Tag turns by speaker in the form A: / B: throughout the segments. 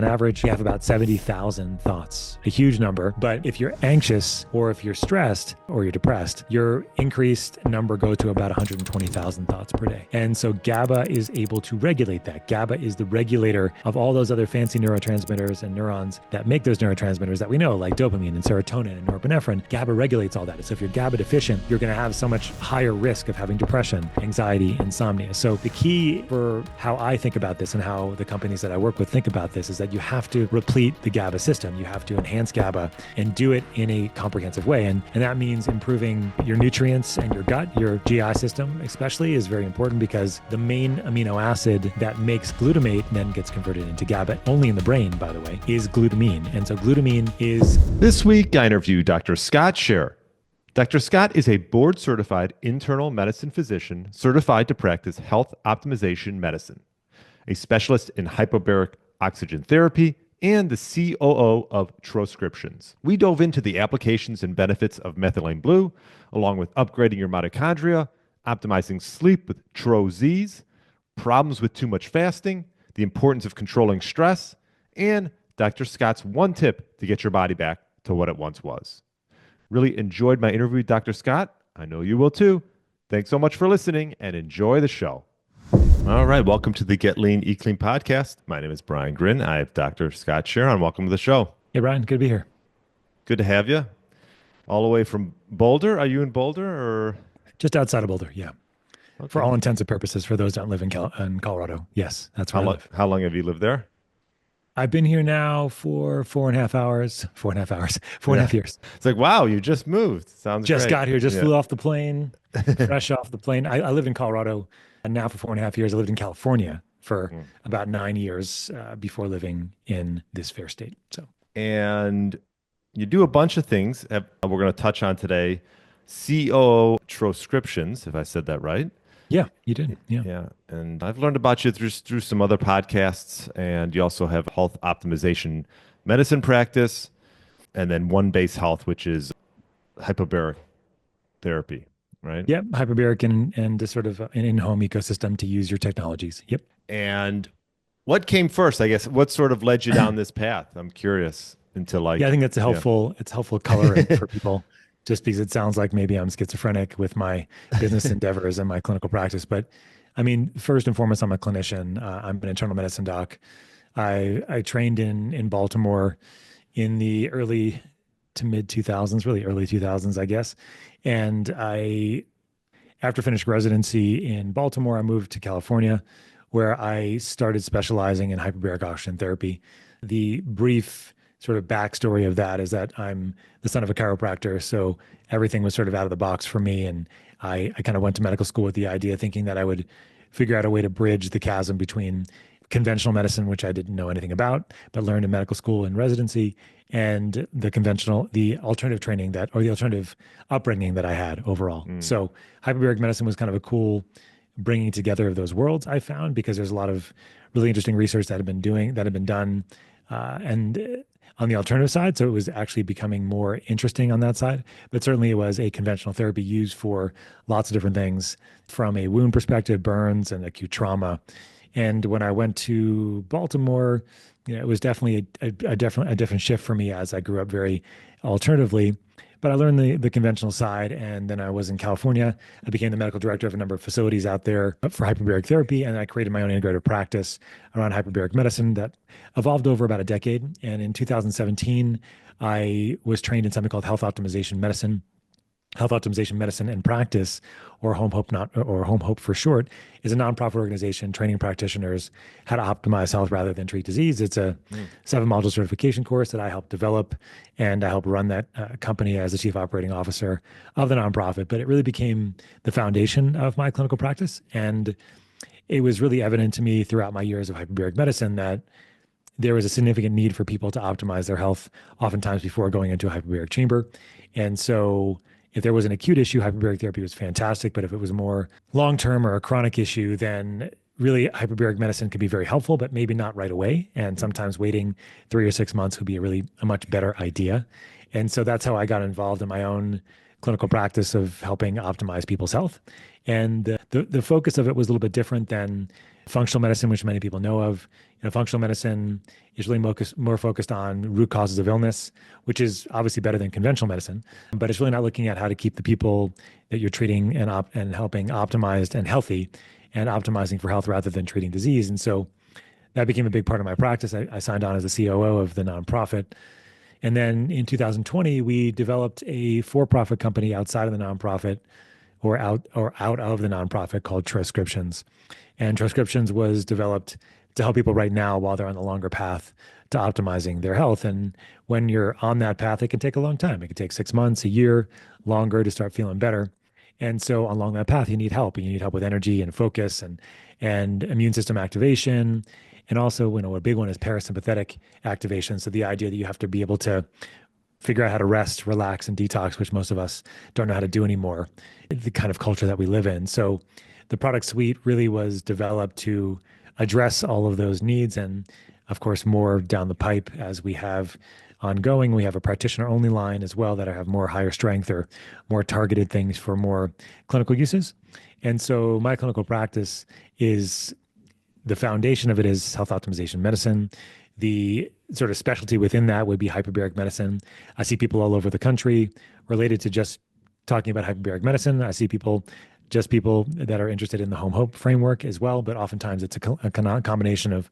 A: on average, we have about 70,000 thoughts, a huge number. But if you're anxious or if you're stressed or you're depressed, your increased number goes to about 120,000 thoughts per day. And so GABA is able to regulate that. GABA is the regulator of all those other fancy neurotransmitters and neurons that make those neurotransmitters that we know, like dopamine and serotonin and norepinephrine. GABA regulates all that. So if you're GABA deficient, you're going to have so much higher risk of having depression, anxiety, insomnia. So the key for how I think about this and how the companies that I work with think about this is that you have to replete the GABA system. You have to enhance GABA and do it in a comprehensive way. And that means improving your nutrients and your gut, your GI system especially is very important because the main amino acid that makes glutamate and then gets converted into GABA, only in the brain, by the way, is glutamine. And so glutamine is...
B: This week, I interviewed Dr. Scott Sherr. Dr. Scott is a board-certified internal medicine physician certified to practice health optimization medicine, a specialist in hyperbaric oxygen therapy, and the COO of Troscriptions. We dove into the applications and benefits of Methylene Blue, along with upgrading your mitochondria, optimizing sleep with TRO ZZZ, problems with too much fasting, the importance of controlling stress, and Dr. Scott's one tip to get your body back to what it once was. Really enjoyed my interview with Dr. Scott. I know you will too. Thanks so much for listening and enjoy the show. All right. Welcome to the Get Lean, Eat Clean podcast. My name is Brian Gryn. I have Dr. Scott Sherr on. Welcome to the show.
A: Hey, Brian. Good to be here.
B: Good to have you. All the way from Boulder. Are you in Boulder or?
A: Just outside of Boulder, yeah.
B: Okay.
A: For all intents and purposes, for those that don't live in Colorado. Yes, that's where I live.
B: How long have you lived there?
A: I've been here now for 4.5 hours, 4.5 years.
B: It's like, wow, you just moved. Sounds
A: just
B: great.
A: Got here, flew off the plane, fresh off the plane. I lived in Colorado and now for 4.5 years. I lived in California for about 9 years before living in this fair state.
B: And you do a bunch of things we're going to touch on today. COO Troscriptions, if I said that right.
A: Yeah, you did.
B: Yeah. And I've learned about you through some other podcasts, and you also have health optimization medicine practice, and then One Base Health, which is hyperbaric therapy, right?
A: Yep, hyperbaric and a sort of an in-home ecosystem to use your technologies. Yep.
B: And what came first, I guess? What sort of led you down this path? I'm curious into I
A: think that's it's helpful color for people. Just because it sounds like maybe I'm schizophrenic with my business endeavors and my clinical practice. But I mean, first and foremost, I'm a clinician. I'm an internal medicine doc. I trained in Baltimore in the early to mid 2000s, really early 2000s, I guess. And after finishing residency in Baltimore, I moved to California where I started specializing in hyperbaric oxygen therapy. The brief sort of backstory of that is that I'm the son of a chiropractor, so everything was sort of out of the box for me. And I kind of went to medical school with the idea, thinking that I would figure out a way to bridge the chasm between conventional medicine, which I didn't know anything about, but learned in medical school and residency, and the alternative training the alternative upbringing that I had overall. So hyperbaric medicine was kind of a cool bringing together of those worlds, I found, because there's a lot of really interesting research that had been done, and on the alternative side. So it was actually becoming more interesting on that side. But certainly it was a conventional therapy used for lots of different things from a wound perspective, burns and acute trauma. And when I went to Baltimore, it was definitely a different shift for me as I grew up very alternatively. But I learned the conventional side, and then I was in California. I became the medical director of a number of facilities out there for hyperbaric therapy, and I created my own integrative practice around hyperbaric medicine that evolved over about a decade. And in 2017, I was trained in something called health optimization medicine. Health Optimization Medicine and Practice, or Home Hope for short, is a nonprofit organization training practitioners how to optimize health rather than treat disease. It's a 7-module certification course that I helped develop, and I helped run that company as the chief operating officer of the nonprofit. But it really became the foundation of my clinical practice, and it was really evident to me throughout my years of hyperbaric medicine that there was a significant need for people to optimize their health, oftentimes before going into a hyperbaric chamber. And so if there was an acute issue, hyperbaric therapy was fantastic. But if it was a more long-term or a chronic issue, then really hyperbaric medicine could be very helpful, but maybe not right away. And sometimes waiting 3 or 6 months would be a much better idea. And so that's how I got involved in my own clinical practice of helping optimize people's health. And the focus of it was a little bit different than functional medicine, which many people know of. Functional medicine is really more focused on root causes of illness, which is obviously better than conventional medicine, but it's really not looking at how to keep the people that you're treating and helping optimized and healthy and optimizing for health rather than treating disease. And so that became a big part of my practice. I signed on as the COO of the nonprofit. And then in 2020, we developed a for-profit company outside of the nonprofit or out of the nonprofit called Troscriptions. And Troscriptions was developed to help people right now while they're on the longer path to optimizing their health. And when you're on that path, it can take a long time. It can take 6 months, a year, longer to start feeling better. And so along that path, you need help. You need help with energy and focus and immune system activation. And also, a big one is parasympathetic activation. So the idea that you have to be able to figure out how to rest, relax, and detox, which most of us don't know how to do anymore, the kind of culture that we live in. So the product suite really was developed to address all of those needs. And of course, more down the pipe as we have ongoing. We have a practitioner only line as well that have more higher strength or more targeted things for more clinical uses. And so my clinical practice is the foundation of it is health optimization medicine. The sort of specialty within that would be hyperbaric medicine. I see people all over the country related to just talking about hyperbaric medicine. I see people that are interested in the home hope framework as well, but oftentimes it's a combination of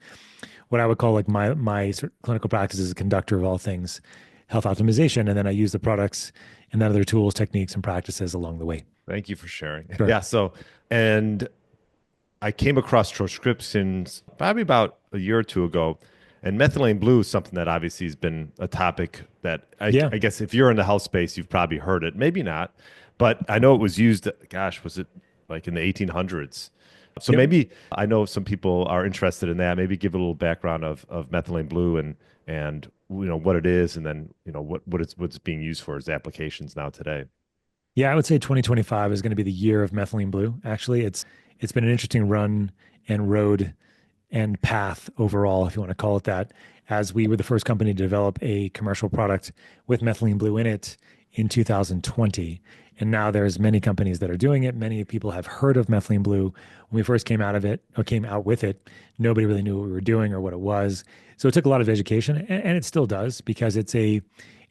A: what I would call like my sort of clinical practice as a conductor of all things health optimization. And then I use the products and then other tools, techniques, and practices along the way.
B: Thank you for sharing.
A: Sure.
B: Yeah. So, and I came across Troscriptions probably about a year or two ago. And methylene blue is something that obviously has been a topic that I guess if you're in the health space, you've probably heard it. Maybe not. But I know it was used, was it like in the 1800s? So maybe I know some people are interested in that. Maybe give a little background of methylene blue and what it is, and then what's being used for as applications now today.
A: Yeah, I would say 2025 is going to be the year of methylene blue. Actually, it's been an interesting run and road and path overall, if you want to call it that, as we were the first company to develop a commercial product with methylene blue in it in 2020. And now there's many companies that are doing it. Many people have heard of methylene blue. When we first came out with it, nobody really knew what we were doing or what it was. So it took a lot of education, and it still does, because it's a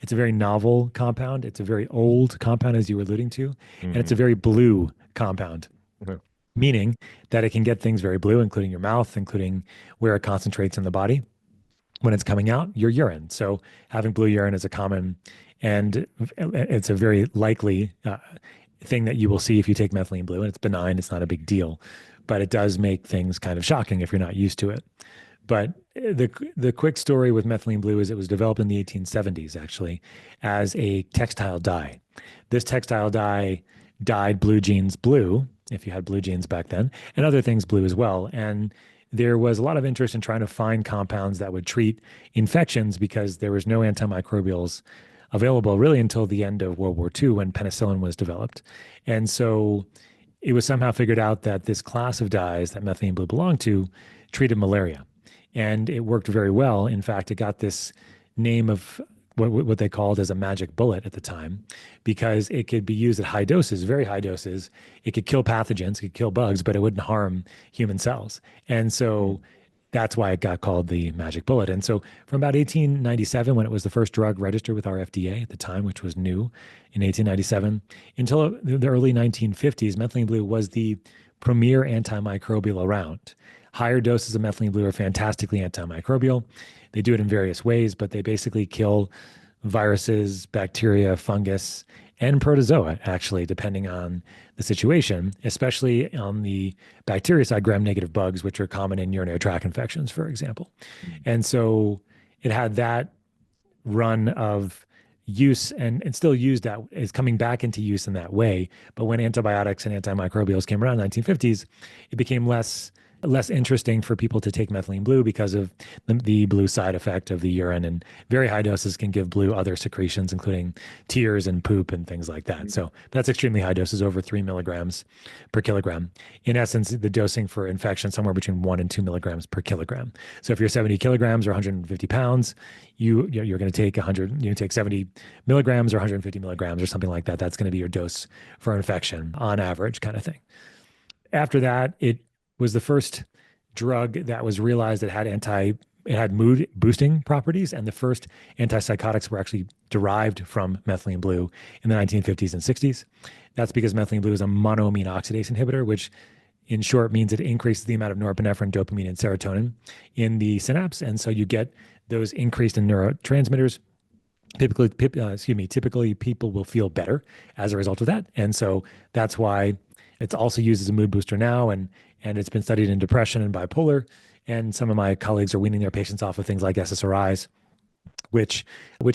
A: very novel compound. It's a very old compound, as you were alluding to, and it's a very blue compound.
B: Okay.
A: Meaning that it can get things very blue, including your mouth, including where it concentrates in the body. When it's coming out, your urine. So having blue urine is a common, and it's a very likely thing that you will see if you take methylene blue, and it's benign. It's not a big deal, but it does make things kind of shocking if you're not used to it. But the quick story with methylene blue is it was developed in the 1870s, actually, as a textile dye. This textile dye dyed blue jeans blue, if you had blue jeans back then, and other things blue as well. And there was a lot of interest in trying to find compounds that would treat infections because there was no antimicrobials available really until the end of World War II when penicillin was developed. And so it was somehow figured out that this class of dyes that methylene blue belonged to treated malaria. And it worked very well. In fact, it got this name of what they called as a magic bullet at the time, because it could be used at high doses, very high doses. It could kill pathogens, it could kill bugs, but it wouldn't harm human cells. And so that's why it got called the magic bullet. And so from about 1897, when it was the first drug registered with our FDA at the time, which was new in 1897, until the early 1950s, methylene blue was the premier antimicrobial around. Higher doses of methylene blue are fantastically antimicrobial. They do it in various ways, but they basically kill viruses, bacteria, fungus, and protozoa, actually, depending on the situation, especially on the bacteria side, gram-negative bugs, which are common in urinary tract infections, for example. And so it had that run of use and still used that is coming back into use in that way. But when antibiotics and antimicrobials came around in the 1950s, it became less interesting for people to take methylene blue because of the blue side effect of the urine, and very high doses can give blue other secretions, including tears and poop and things like that. So that's extremely high doses, over 3 milligrams per kilogram. In essence, the dosing for infection somewhere between 1 and 2 milligrams per kilogram. So if you're 70 kilograms or 150 pounds, you're going to take 70 milligrams or 150 milligrams or something like that. That's going to be your dose for infection on average, kind of thing. after that, it was the first drug that was realized that had it had mood boosting properties, and the first antipsychotics were actually derived from methylene blue in the 1950s and 60s. That's because methylene blue is a monoamine oxidase inhibitor, which in short means it increases the amount of norepinephrine, dopamine, and serotonin in the synapse, and so you get those increased in neurotransmitters. Typically people will feel better as a result of that, and so that's why it's also used as a mood booster now, and it's been studied in depression and bipolar. And some of my colleagues are weaning their patients off of things like SSRIs, which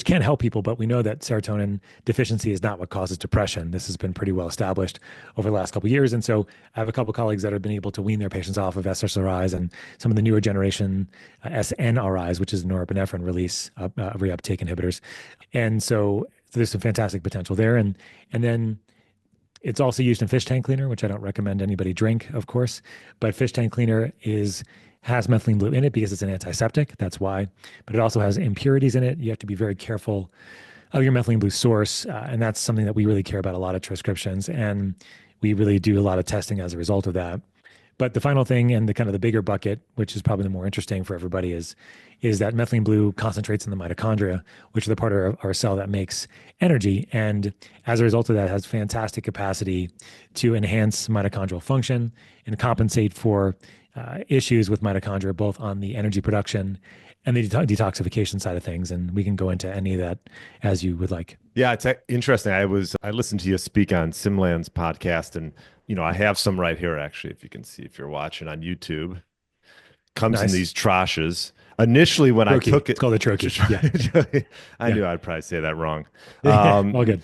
A: can help people, but we know that serotonin deficiency is not what causes depression. This has been pretty well established over the last couple of years. And so I have a couple of colleagues that have been able to wean their patients off of SSRIs and some of the newer generation SNRIs, which is norepinephrine release reuptake inhibitors. And so there's some fantastic potential there. And then it's also used in fish tank cleaner, which I don't recommend anybody drink, of course. But fish tank cleaner has methylene blue in it because it's an antiseptic. That's why. But it also has impurities in it. You have to be very careful of your methylene blue source. And that's something that we really care about a lot of Troscriptions. And we really do a lot of testing as a result of that. But the final thing, and the kind of the bigger bucket, which is probably the more interesting for everybody, is that methylene blue concentrates in the mitochondria, which are the part of our cell that makes energy. And as a result of that, has fantastic capacity to enhance mitochondrial function and compensate for issues with mitochondria, both on the energy production and the detoxification side of things. And we can go into any of that as you would like.
B: Yeah, it's interesting. I listened to you speak on Simland's podcast, and I have some right here actually, if you can see, if you're watching on YouTube. Comes in these trashes. Initially, when I took it,
A: it's called a troche. Yeah.
B: I knew I'd probably say that wrong.
A: All good.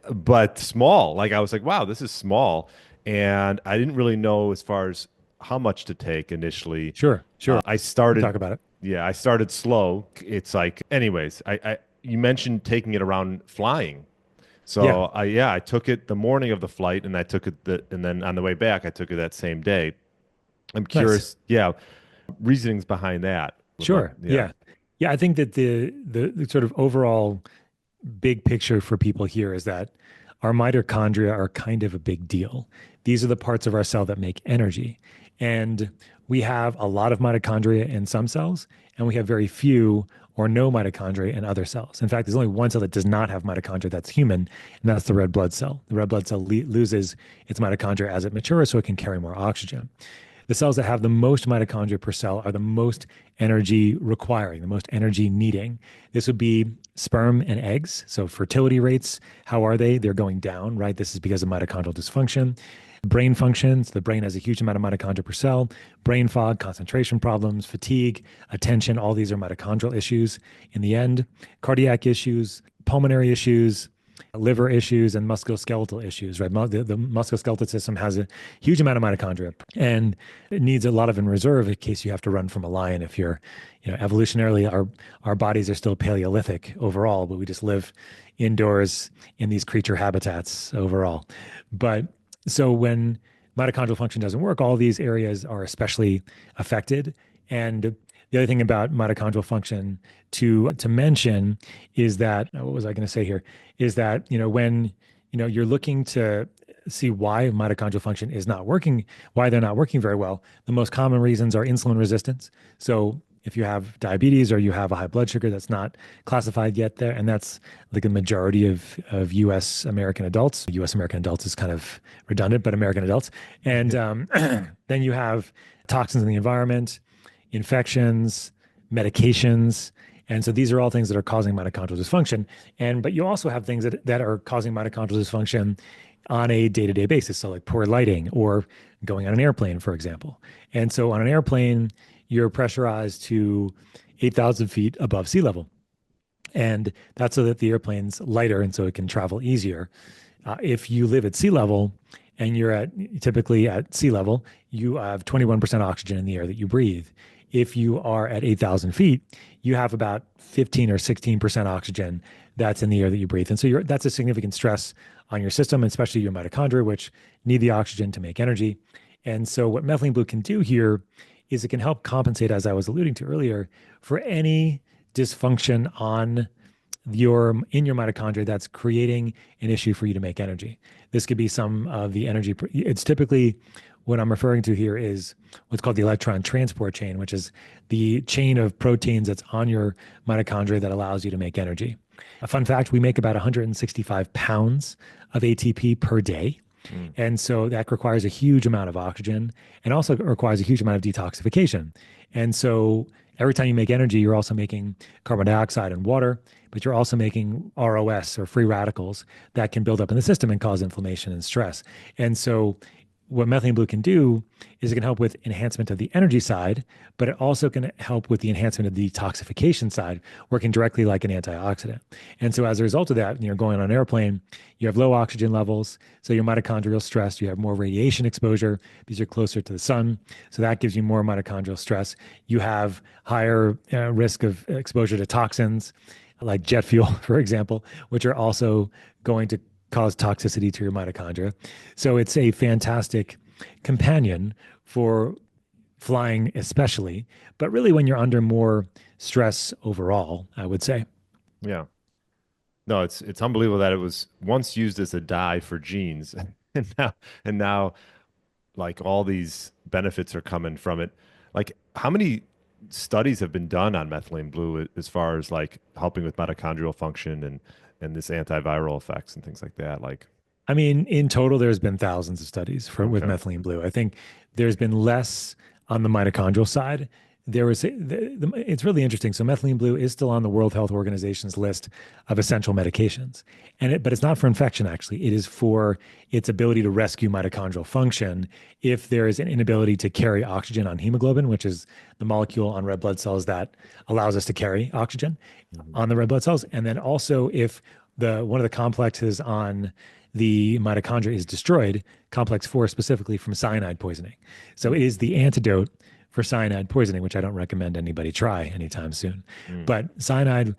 B: But small. Like I was like, wow, this is small, and I didn't really know as far as how much to take initially.
A: Sure.
B: I started
A: talk about it.
B: Yeah, I started slow. It's like, anyways, you mentioned taking it around flying. So I took it the morning of the flight, and I took it and then on the way back, I took it that same day. I'm curious, reasonings behind that.
A: Sure. Yeah. I think that the sort of overall big picture for people here is that our mitochondria are kind of a big deal. These are the parts of our cell that make energy. And we have a lot of mitochondria in some cells, and we have very few or no mitochondria in other cells. In fact, there's only one cell that does not have mitochondria that's human, and that's the red blood cell. The red blood cell loses its mitochondria as it matures, so it can carry more oxygen. The cells that have the most mitochondria per cell are the most energy requiring, the most energy needing. This would be sperm and eggs. So fertility rates, how are they? They're going down, right? This is because of mitochondrial dysfunction. Brain functions, the brain has a huge amount of mitochondria per cell. Brain fog, concentration problems, fatigue, attention, all these are mitochondrial issues in the end. Cardiac issues, pulmonary issues, liver issues, and musculoskeletal issues, right? The musculoskeletal system has a huge amount of mitochondria, and it needs a lot of in reserve in case you have to run from a lion. If you're, evolutionarily, our bodies are still Paleolithic overall, but we just live indoors in these creature habitats overall. But so when mitochondrial function doesn't work, all these areas are especially affected. And the other thing about mitochondrial function to mention is that, what was I going to say here, is that, when, you're looking to see why mitochondrial function is not working, why they're not working very well, the most common reasons are insulin resistance. So if you have diabetes or you have a high blood sugar that's not classified yet there, and that's like a majority of U.S. American adults. U.S. American adults is kind of redundant, but American adults. And then you have toxins in the environment, infections, medications. And so these are all things that are causing mitochondrial dysfunction. But you also have things that are causing mitochondrial dysfunction on a day-to-day basis. So like poor lighting or going on an airplane, for example. And so on an airplane, you're pressurized to 8,000 feet above sea level. And that's so that the airplane's lighter and so it can travel easier. If you live at sea level and you're typically at sea level, you have 21% oxygen in the air that you breathe. If you are at 8,000 feet, you have about 15 or 16% oxygen that's in the air that you breathe. And so that's a significant stress on your system, especially your mitochondria, which need the oxygen to make energy. And so what methylene blue can do here is it can help compensate, as I was alluding to earlier, for any dysfunction in your mitochondria that's creating an issue for you to make energy. This could be some of the energy. It's typically what I'm referring to here is what's called the electron transport chain, which is the chain of proteins that's on your mitochondria that allows you to make energy. A fun fact, we make about 165 pounds of ATP per day. And so that requires a huge amount of oxygen and also requires a huge amount of detoxification. And so every time you make energy, you're also making carbon dioxide and water, but you're also making ROS or free radicals that can build up in the system and cause inflammation and stress. And so what methylene blue can do is it can help with enhancement of the energy side, but it also can help with the enhancement of the detoxification side, working directly like an antioxidant. And so as a result of that, you're going on an airplane, you have low oxygen levels, so your mitochondrial stress, you have more radiation exposure because you're closer to the sun. So that gives you more mitochondrial stress. You have higher risk of exposure to toxins like jet fuel, for example, which are also going to cause toxicity to your mitochondria. So it's a fantastic companion for flying, especially, but really when you're under more stress overall, I would say.
B: Yeah. No, it's unbelievable that it was once used as a dye for jeans, and now like all these benefits are coming from it. Like how many studies have been done on methylene blue as far as like helping with mitochondrial function and this antiviral effects and things like that? Like,
A: I mean, in total, there's been thousands of studies with
B: okay.
A: methylene blue. I think there's been less on the mitochondrial side. It's really interesting. So methylene blue is still on the World Health Organization's list of essential medications, but it's not for infection. Actually, it is for its ability to rescue mitochondrial function if there is an inability to carry oxygen on hemoglobin, which is the molecule on red blood cells that allows us to carry oxygen on the red blood cells, and then also if one of the complexes on the mitochondria is destroyed, complex 4 specifically from cyanide poisoning. So it is the antidote for cyanide poisoning, which I don't recommend anybody try anytime soon. But cyanide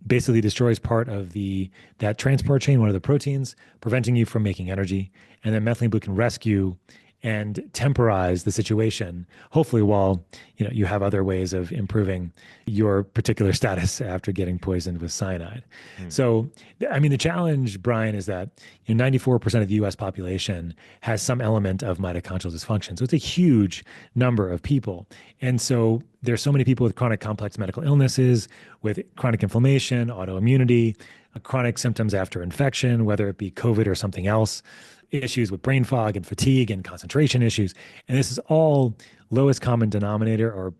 A: basically destroys part of that transport chain, one of the proteins, preventing you from making energy. And then methylene blue can rescue and temporize the situation, hopefully while you have other ways of improving your particular status after getting poisoned with cyanide. So, I mean, the challenge, Brian, is that 94% of the US population has some element of mitochondrial dysfunction. So it's a huge number of people. And so there's so many people with chronic complex medical illnesses, with chronic inflammation, autoimmunity, chronic symptoms after infection, whether it be COVID or something else, issues with brain fog and fatigue and concentration issues. And this is all lowest common denominator, or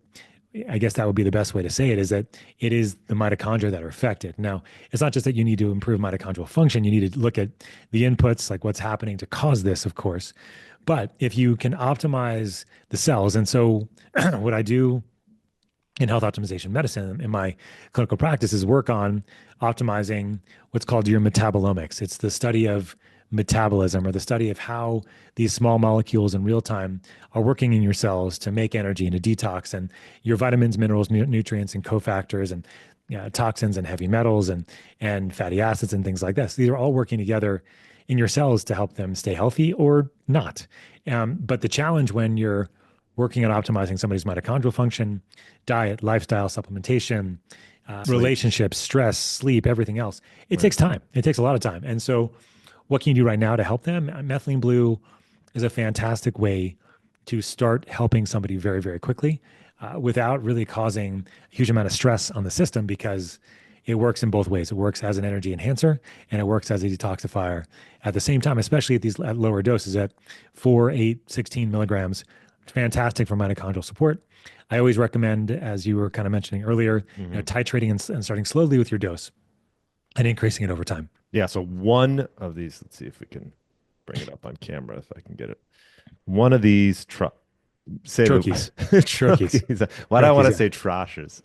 A: I guess that would be the best way to say it, is that it is the mitochondria that are affected. Now, it's not just that you need to improve mitochondrial function. You need to look at the inputs, like what's happening to cause this, of course. But if you can optimize the cells, and so what I do in health optimization medicine in my clinical practice is work on optimizing what's called your metabolomics. It's the study of metabolism, or the study of how these small molecules in real time are working in your cells to make energy and to detox, and your vitamins, minerals, nutrients, and cofactors, and toxins and heavy metals and fatty acids and things like this. These are all working together in your cells to help them stay healthy or not. But the challenge when you're working on optimizing somebody's mitochondrial function, diet, lifestyle, supplementation, relationships, stress, sleep, everything else, it takes time. It takes a lot of time. And so what can you do right now to help them? Methylene blue is a fantastic way to start helping somebody very, very quickly without really causing a huge amount of stress on the system, because it works in both ways. It works as an energy enhancer and it works as a detoxifier at the same time, especially at lower doses at 4, 8, 16 milligrams. Fantastic for mitochondrial support. I always recommend, as you were kind of mentioning earlier, titrating and starting slowly with your dose and increasing it over time.
B: Yeah. So one of these, let's see if we can bring it up on camera, if I can get it. One of these
A: troches.
B: Troches. Why do I want to say troshes?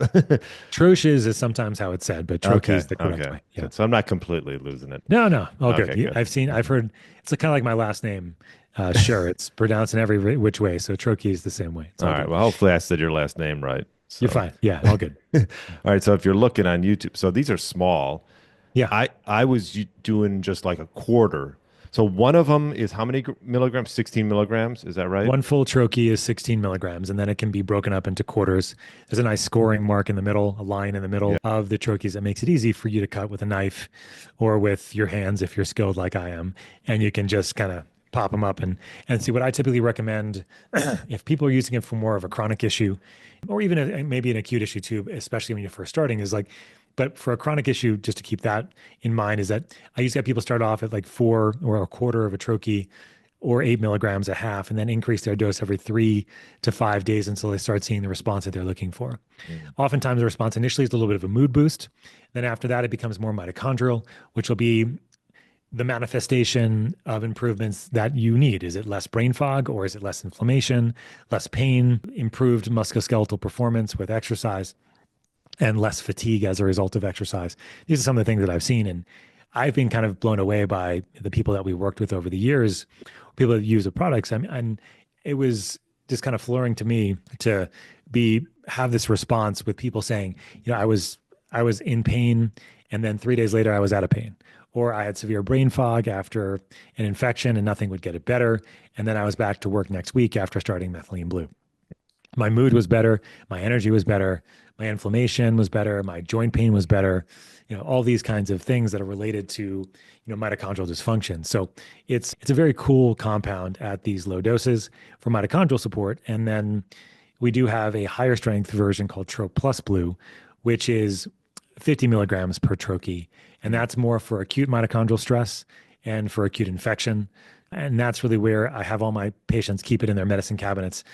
A: Troches is sometimes how it's said, but troches is the correct way.
B: Yeah. So I'm not completely losing it.
A: No. All good. Good. I've heard, it's kind of like my last name, Sherr. It's pronounced in every which way. So troche is the same way.
B: All right. Well, hopefully I said your last name right. So.
A: You're fine. Yeah, all good.
B: All right. So if you're looking on YouTube, so these are small.
A: Yeah.
B: I was doing just like a quarter. So one of them is how many milligrams? 16 milligrams. Is that right?
A: One full troche is 16 milligrams, and then it can be broken up into quarters. There's a nice scoring mark in the middle, a line in the middle of the troches that makes it easy for you to cut with a knife or with your hands if you're skilled like I am. And you can just kind of pop them up and see what I typically recommend if people are using it for more of a chronic issue, or even maybe an acute issue too, especially when you're first starting, is like, but for a chronic issue, just to keep that in mind, is that I usually have people start off at like 4 or a quarter of a troche or 8 milligrams a half, and then increase their dose every 3 to 5 days until they start seeing the response that they're looking for. Oftentimes, the response initially is a little bit of a mood boost. Then after that, it becomes more mitochondrial, which will be the manifestation of improvements that you need. Is it less brain fog, or is it less inflammation, less pain, improved musculoskeletal performance with exercise, and less fatigue as a result of exercise? These are some of the things that I've seen. And I've been kind of blown away by the people that we worked with over the years, people that use the products. And it was just kind of flooring to me to have this response with people saying, I was in pain, and then 3 days later I was out of pain. Or I had severe brain fog after an infection and nothing would get it better. And then I was back to work next week after starting Methylene Blue. My mood was better. My energy was better. My inflammation was better. My joint pain was better. All these kinds of things that are related to, mitochondrial dysfunction. So it's a very cool compound at these low doses for mitochondrial support. And then we do have a higher strength version called TRO Blue, which is 50 milligrams per troche. And that's more for acute mitochondrial stress and for acute infection. And that's really where I have all my patients keep it in their medicine cabinets,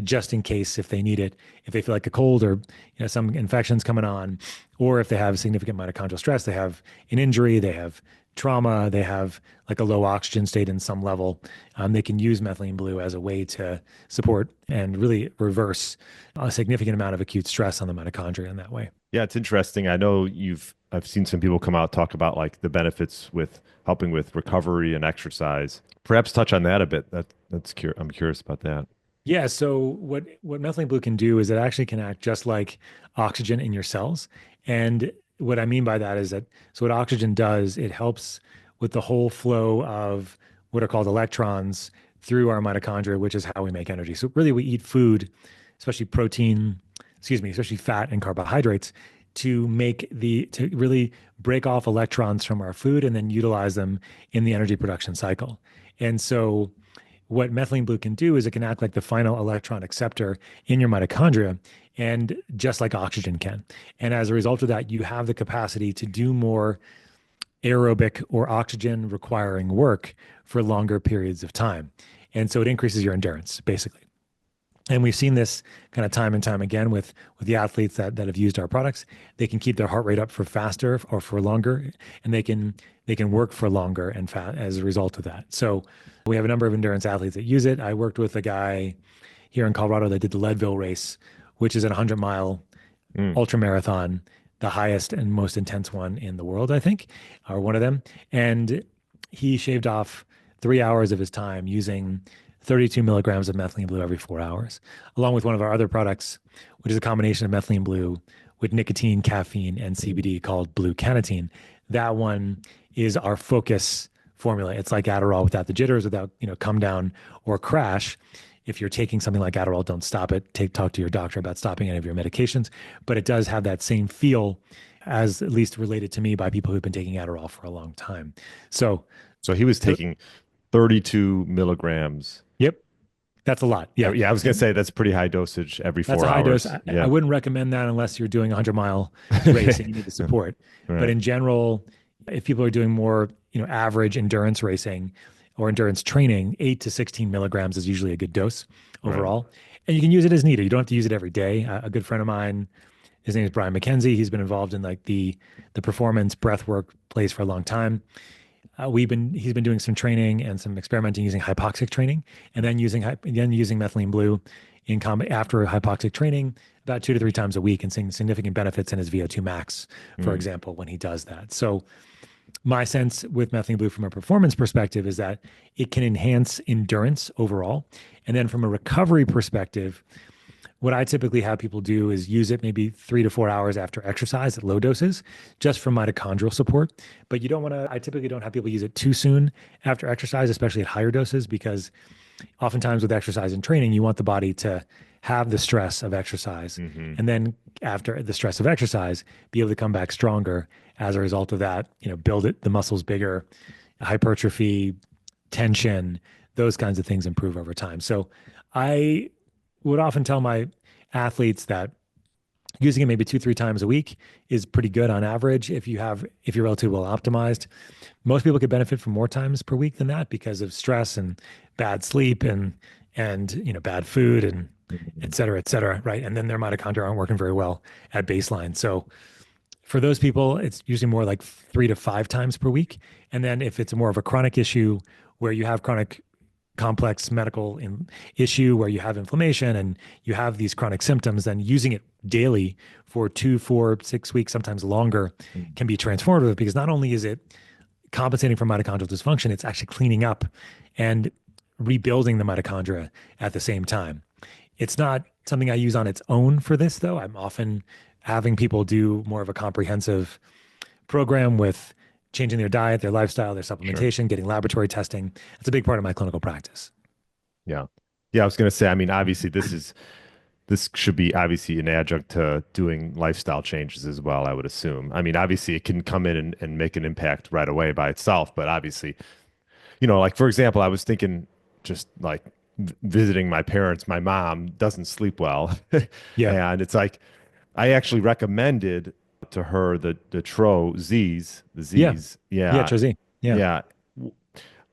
A: just in case if they need it, if they feel like a cold or some infections coming on, or if they have significant mitochondrial stress, they have an injury, they have trauma, they have like a low oxygen state in some level, they can use Methylene Blue as a way to support and really reverse a significant amount of acute stress on the mitochondria in that way.
B: Yeah, it's interesting. I know I've seen some people come out talk about like the benefits with helping with recovery and exercise. Perhaps touch on that a bit. I'm curious about that.
A: Yeah. So what Methylene Blue can do is it actually can act just like oxygen in your cells. And what I mean by that is that, so what oxygen does, it helps with the whole flow of what are called electrons through our mitochondria, which is how we make energy. So really we eat food, especially fat and carbohydrates, to really break off electrons from our food and then utilize them in the energy production cycle. And so what Methylene Blue can do is it can act like the final electron acceptor in your mitochondria, and just like oxygen can. And as a result of that, you have the capacity to do more aerobic or oxygen requiring work for longer periods of time. And so it increases your endurance, basically. And we've seen this kind of time and time again with the athletes that have used our products. They can keep their heart rate up for faster or for longer, and they can work for longer and as a result of that. So we have a number of endurance athletes that use it. I worked with a guy here in Colorado that did the Leadville race, which is an 100-mile ultra marathon, the highest and most intense one in the world, I think, or one of them. And he shaved off 3 hours of his time using 32 milligrams of Methylene Blue every 4 hours, along with one of our other products, which is a combination of Methylene Blue with nicotine, caffeine, and CBD called Blue Cannatine. That one is our focus formula. It's like Adderall without the jitters, without come down or crash. If you're taking something like Adderall, don't stop it. Talk to your doctor about stopping any of your medications. But it does have that same feel, as at least related to me by people who've been taking Adderall for a long time. So
B: he was taking 32 milligrams.
A: Yep. That's a lot. Yeah.
B: Yeah. I was going to say that's pretty high dosage every 4 hours.
A: That's a high dose.
B: Yeah.
A: I wouldn't recommend that unless you're doing a 100-mile race and you need the support.
B: Right.
A: But in general, if people are doing more, average endurance racing or endurance training, 8 to 16 milligrams is usually a good dose overall. Right. And you can use it as needed. You don't have to use it every day. A good friend of mine, his name is Brian McKenzie. He's been involved in like the performance breath work place for a long time. He's been doing some training and some experimenting using hypoxic training, and then using Methylene Blue after hypoxic training about 2 to 3 times a week, and seeing significant benefits in his VO2 max, for example, when he does that. So my sense with Methylene Blue from a performance perspective is that it can enhance endurance overall. And then from a recovery perspective, what I typically have people do is use it maybe 3 to 4 hours after exercise at low doses, just for mitochondrial support. But I typically don't have people use it too soon after exercise, especially at higher doses, because oftentimes with exercise and training, you want the body to have the stress of exercise. Mm-hmm. And then after the stress of exercise, be able to come back stronger as a result of that, build the muscles bigger, hypertrophy, tension, those kinds of things improve over time. So I would often tell my athletes that using it maybe 2, 3 times a week is pretty good on average if you're relatively well optimized. Most people could benefit from more times per week than that because of stress and bad sleep and bad food and et cetera, right? And then their mitochondria aren't working very well at baseline. So for those people, it's usually more like 3 to 5 times per week. And then if it's more of a chronic issue where you have chronic complex medical issue where you have inflammation and you have these chronic symptoms, then using it daily for 2, 4, 6 weeks, sometimes longer, can be transformative because not only is it compensating for mitochondrial dysfunction, it's actually cleaning up and rebuilding the mitochondria at the same time. It's not something I use on its own for this, though. I'm often having people do more of a comprehensive program with changing their diet, their lifestyle, their supplementation, getting laboratory testing. It's a big part of my clinical practice.
B: Yeah. Yeah. I was going to say, I mean, obviously this should be obviously an adjunct to doing lifestyle changes as well, I would assume. I mean, obviously it can come in and make an impact right away by itself, but obviously, like for example, I was thinking just like visiting my parents, my mom doesn't sleep well.
A: Yeah.
B: And it's like, I actually recommended to her the TRO ZZZ, the Z's.
A: Yeah. TRO Z. Yeah.
B: Yeah.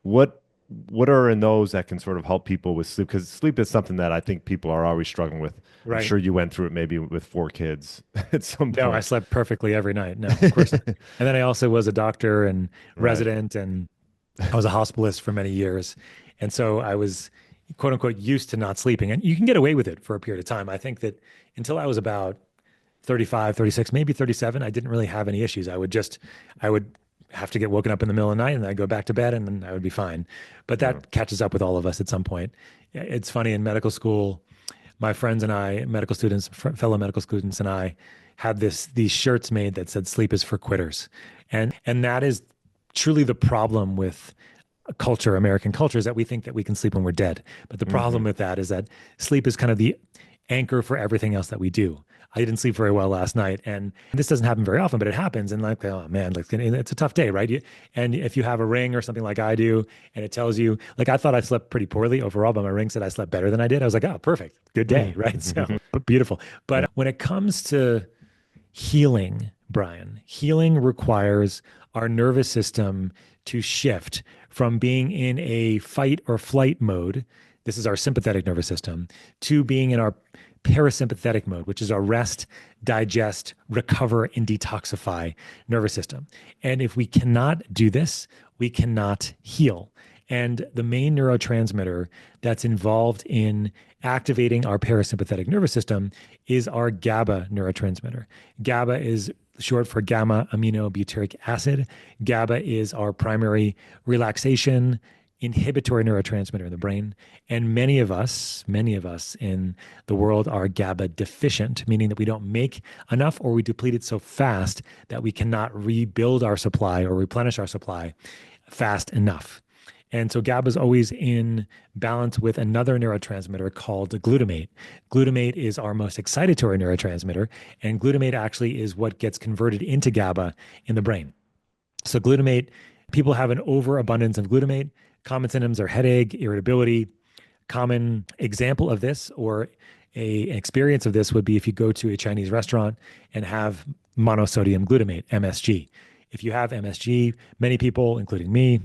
B: What are in those that can sort of help people with sleep? Because sleep is something that I think people are always struggling with.
A: Right.
B: I'm sure you went through it maybe with 4 kids at some point.
A: No, I slept perfectly every night. No, of course not. And then I also was a doctor and resident, and I was a hospitalist for many years. And so I was, quote unquote, used to not sleeping. And you can get away with it for a period of time. I think that until I was about 35, 36, maybe 37, I didn't really have any issues. I would have to get woken up in the middle of the night and I'd go back to bed and then I would be fine. But that catches up with all of us at some point. It's funny, in medical school, my friends and I, fellow medical students and I had these shirts made that said sleep is for quitters. And that is truly the problem with culture, American culture, is that we think that we can sleep when we're dead. But the problem with that is that sleep is kind of the anchor for everything else that we do. I didn't sleep very well last night, and this doesn't happen very often, but it happens. And like, oh man, like it's a tough day, right? And if you have a ring or something like I do, and it tells you, like I thought I slept pretty poorly overall, but my ring said I slept better than I did. I was like, oh, perfect, good day, right? So beautiful. But when it comes to healing, Brian, healing requires our nervous system to shift from being in a fight or flight mode. This is our sympathetic nervous system, to being in our parasympathetic mode, which is our rest, digest, recover, and detoxify nervous system. And if we cannot do this, we cannot heal. And the main neurotransmitter that's involved in activating our parasympathetic nervous system is our GABA neurotransmitter. GABA is short for gamma aminobutyric acid. GABA is our primary relaxation inhibitory neurotransmitter in the brain. And many of us in the world are GABA deficient, meaning that we don't make enough or we deplete it so fast that we cannot rebuild our supply or replenish our supply fast enough. And so GABA is always in balance with another neurotransmitter called glutamate. Glutamate is our most excitatory neurotransmitter, and glutamate actually is what gets converted into GABA in the brain. So glutamate, people have an overabundance of glutamate. Common symptoms are headache, irritability. Common example of this or an experience of this would be if you go to a Chinese restaurant and have monosodium glutamate, MSG. If you have MSG, many people, including me,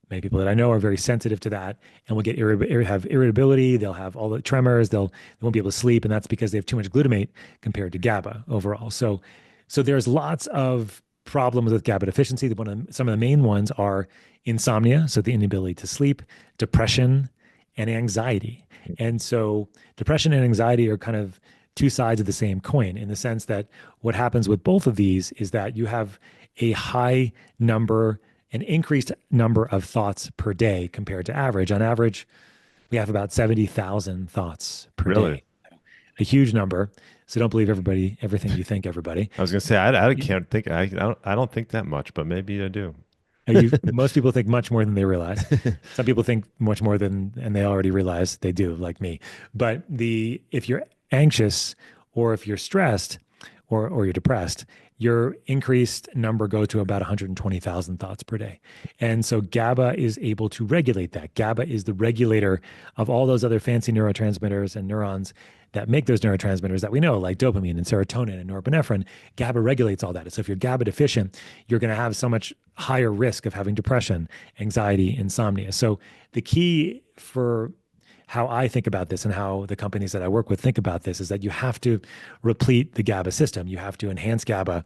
A: many people that I know are very sensitive to that and will have irritability. They'll have all the tremors. They won't be able to sleep. And that's because they have too much glutamate compared to GABA overall. So there's lots of problems with GABA deficiency. Some of the main ones are insomnia, so the inability to sleep, depression, and anxiety. And so depression and anxiety are kind of two sides of the same coin in the sense that what happens with both of these is that you have a an increased number of thoughts per day compared to average. On average, we have about 70,000 thoughts per day. A huge number. So don't believe everything you think, everybody.
B: I was going to say, I can't think, I don't think that much, but maybe I do.
A: Most people think much more than they realize. Some people think much more and they already realize they do, like me. But if you're anxious or if you're stressed or you're depressed, your increased number go to about 120,000 thoughts per day. And so GABA is able to regulate that. GABA is the regulator of all those other fancy neurotransmitters and neurons that make those neurotransmitters that we know, like dopamine and serotonin and norepinephrine. GABA regulates all that. So if you're GABA deficient, you're going to have so much higher risk of having depression, anxiety, insomnia. So the key for how I think about this and how the companies that I work with think about this is that you have to replete the GABA system. You have to enhance GABA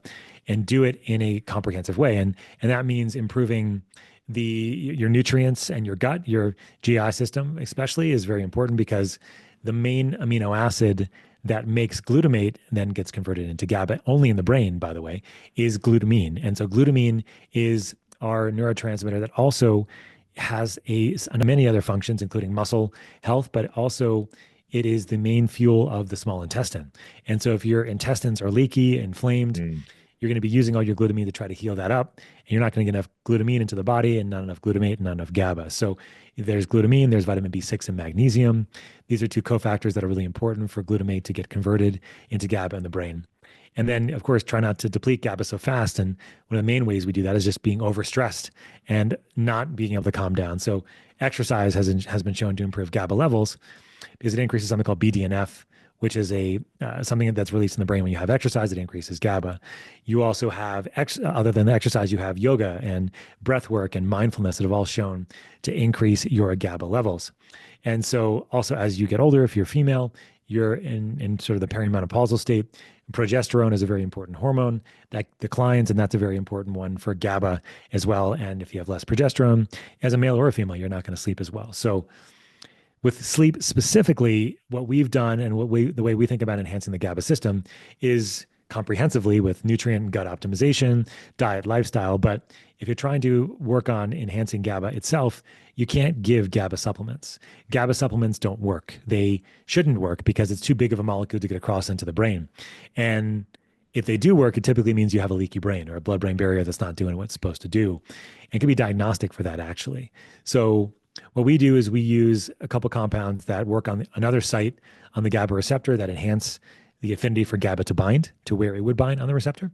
A: and do it in a comprehensive way. And that means improving your nutrients and your gut, your GI system especially is very important, because the main amino acid that makes glutamate then gets converted into GABA, only in the brain, by the way, is glutamine. And so glutamine is our neurotransmitter that also has many other functions, including muscle health, but also it is the main fuel of the small intestine. And so if your intestines are leaky, inflamed, you're going to be using all your glutamine to try to heal that up. And you're not going to get enough glutamine into the body, and not enough glutamate and not enough GABA. So there's glutamine, there's vitamin B6 and magnesium. These are two cofactors that are really important for glutamate to get converted into GABA in the brain. And then, of course, try not to deplete GABA so fast. And one of the main ways we do that is just being overstressed and not being able to calm down. So exercise has been shown to improve GABA levels, because it increases something called BDNF, which is something that's released in the brain when you have exercise. It increases GABA. You also have, other than the exercise, you have yoga and breath work and mindfulness that have all shown to increase your GABA levels. And so also, as you get older, if you're female, you're in sort of the perimenopausal state. Progesterone is a very important hormone that declines, and that's a very important one for GABA as well. And if you have less progesterone, as a male or a female, you're not going to sleep as well. So with sleep specifically, what we've done and the way we think about enhancing the GABA system is comprehensively with nutrient and gut optimization, diet, lifestyle. But if you're trying to work on enhancing GABA itself, you can't give GABA supplements. GABA supplements don't work. They shouldn't work because it's too big of a molecule to get across into the brain. And if they do work, it typically means you have a leaky brain or a blood-brain barrier that's not doing what it's supposed to do. And it can be diagnostic for that, actually. So what we do is we use a couple compounds that work on another site on the GABA receptor that enhance the affinity for GABA to bind to where it would bind on the receptor.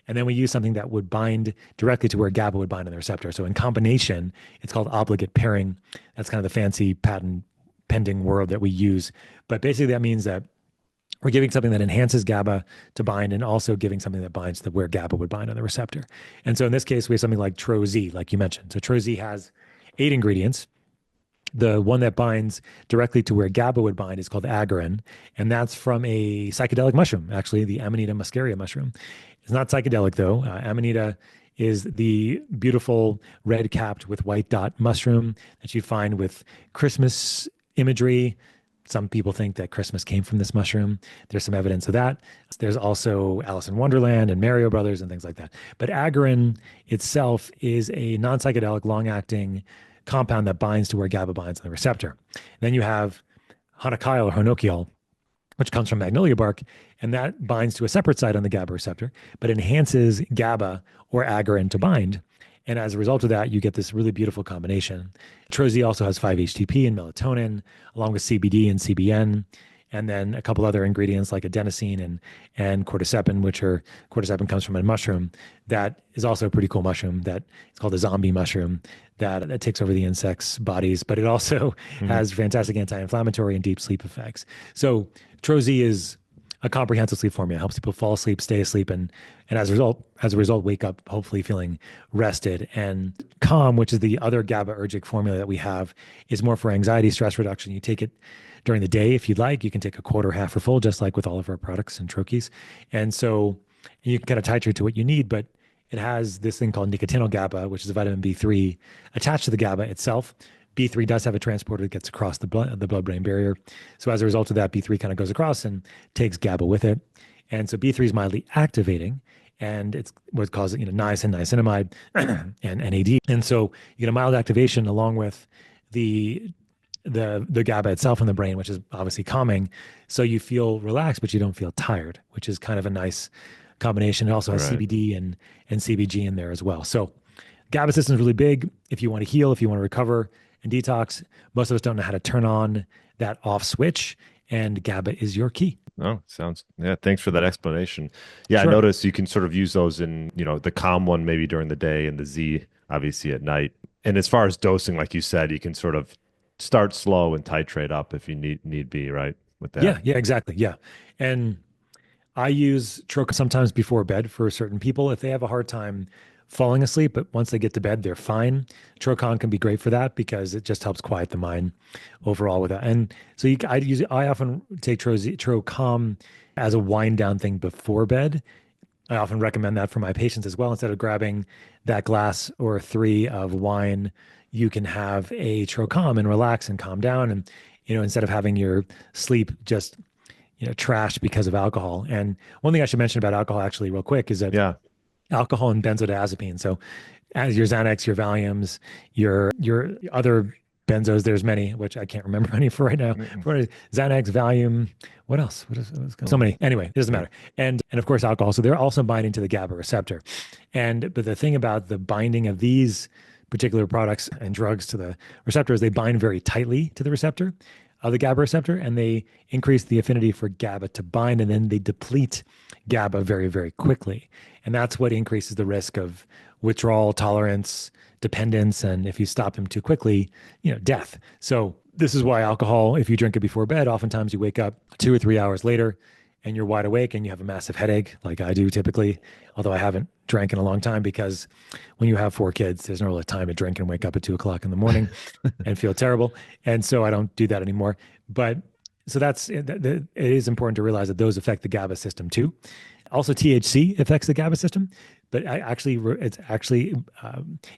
A: And then we use something that would bind directly to where GABA would bind on the receptor. So in combination, it's called obligate pairing. That's kind of the fancy patent pending word that we use. But basically that means that we're giving something that enhances GABA to bind and also giving something that binds to where GABA would bind on the receptor. And so in this case, we have something like TRO Z, like you mentioned. So TRO Z has 8 ingredients. The one that binds directly to where GABA would bind is called Gryn, and that's from a psychedelic mushroom, actually, the Amanita muscaria mushroom. It's not psychedelic, though. Amanita is the beautiful red-capped with white dot mushroom that you find with Christmas imagery. Some people think that Christmas came from this mushroom. There's some evidence of that. There's also Alice in Wonderland and Mario Brothers and things like that. But Gryn itself is a non-psychedelic, long-acting compound that binds to where GABA binds on the receptor. Then you have Hanukkah or Honokiol, which comes from magnolia bark, and that binds to a separate site on the GABA receptor, but enhances GABA or Gryn to bind. And as a result of that, you get this really beautiful combination. TRO Z also has 5-HTP and melatonin, along with CBD and CBN, and then a couple other ingredients like adenosine and cordycepin, cordycepin comes from a mushroom that is also a pretty cool mushroom that it's called a zombie mushroom that takes over the insects' bodies, but it also has fantastic anti-inflammatory and deep sleep effects. So TRO Z is a comprehensive sleep formula. It helps people fall asleep, stay asleep, and as a result, wake up hopefully feeling rested. And Calm, which is the other GABAergic formula that we have, is more for anxiety, stress reduction. You take it during the day if you'd like. You can take a quarter, half, or full, just like with all of our products and troches. And so you can kind of titrate to what you need, but it has this thing called nicotinyl GABA, which is a vitamin B3 attached to the GABA itself. B3 does have a transporter that gets across the blood-brain barrier. So as a result of that, B3 kind of goes across and takes GABA with it. And so B3 is mildly activating, and it's what causes niacin, niacinamide, and NAD. And so you get a mild activation along with the GABA itself in the brain, which is obviously calming. So you feel relaxed, but you don't feel tired, which is kind of a nice combination. It also has CBD and CBG in there as well. So GABA system is really big. If you want to heal, if you want to recover and detox, most of us don't know how to turn on that off switch, and GABA is your key.
B: Oh, sounds, yeah, thanks for that explanation. Yeah, I
A: Sure.
B: noticed you can sort of use those in, the calm one maybe during the day and the Z obviously at night. And as far as dosing, like you said, you can sort of start slow and titrate up if you need be, right? With that.
A: Yeah, yeah, exactly. Yeah. And I use troch sometimes before bed for certain people if they have a hard time falling asleep, but once they get to bed, they're fine. Trocon can be great for that because it just helps quiet the mind overall with that. And so I often take Trocom as a wind down thing before bed. I often recommend that for my patients as well. Instead of grabbing that glass or three of wine, you can have a Trocom and relax and calm down. And, instead of having your sleep just trashed because of alcohol. And one thing I should mention about alcohol, actually, real quick, is that
B: Yeah.
A: alcohol and benzodiazepine. So, as your Xanax, your Valiums, your other benzos, there's many, which I can't remember any for right now.
B: Mm-mm.
A: Xanax, Valium, what else? So many. Anyway, it doesn't matter. And of course, alcohol. So they're also binding to the GABA receptor. But the thing about the binding of these particular products and drugs to the receptor is they bind very tightly to the receptor of the GABA receptor, and they increase the affinity for GABA to bind, and then they deplete GABA very, very quickly. And that's what increases the risk of withdrawal, tolerance, dependence, and if you stop them too quickly, death. So this is why alcohol, if you drink it before bed, oftentimes you wake up 2 or 3 hours later and you're wide awake and you have a massive headache, like I do typically, although I haven't drank in a long time because when you have 4 kids, there's no real time to drink and wake up at 2 o'clock in the morning and feel terrible. And so I don't do that anymore. But so it is important to realize that those affect the GABA system too. Also, THC affects the GABA system, but it actually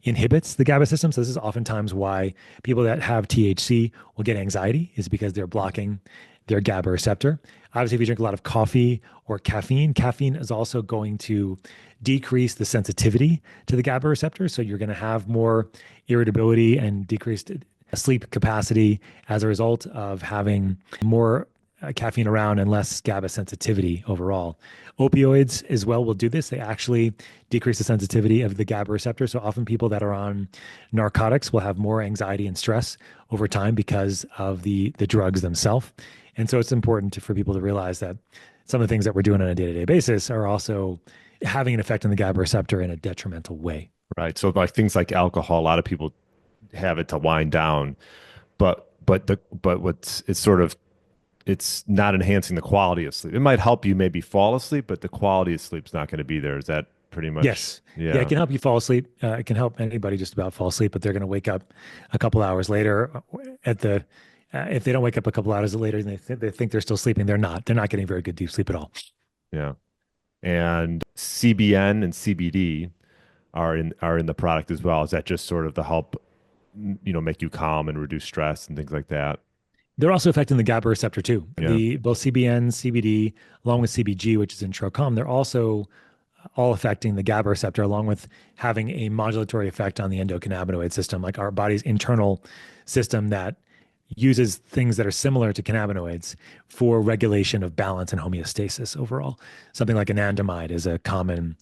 A: inhibits the GABA system. So this is oftentimes why people that have THC will get anxiety, is because they're blocking their GABA receptor. Obviously, if you drink a lot of coffee or caffeine is also going to decrease the sensitivity to the GABA receptor. So you're going to have more irritability and decreased sleep capacity as a result of having more caffeine around and less GABA sensitivity overall. Opioids as well will do this. They actually decrease the sensitivity of the GABA receptor. So often people that are on narcotics will have more anxiety and stress over time because of the drugs themselves. And so it's important for people to realize that some of the things that we're doing on a day-to-day basis are also having an effect on the GABA receptor in a detrimental way.
B: Right. So like things like alcohol, a lot of people have it to wind down, but what's it's not enhancing the quality of sleep. It might help you maybe fall asleep, but the quality of sleep's not going to be there. Is that pretty much?
A: Yes. Yeah,
B: Yeah.
A: it can help you fall asleep. It can help anybody just about fall asleep, but they're going to wake up a couple hours later if they don't wake up a couple hours later and they think they're still sleeping, they're not. They're not getting very good deep sleep at all.
B: Yeah. And CBN and CBD are in the product as well. Is that just sort of to help, make you calm and reduce stress and things like that?
A: They're also affecting the GABA receptor too.
B: Yeah.
A: Both CBN, CBD, along with CBG, which is in Trocom, they're also all affecting the GABA receptor, along with having a modulatory effect on the endocannabinoid system, like our body's internal system that uses things that are similar to cannabinoids for regulation of balance and homeostasis overall. Something like anandamide is a common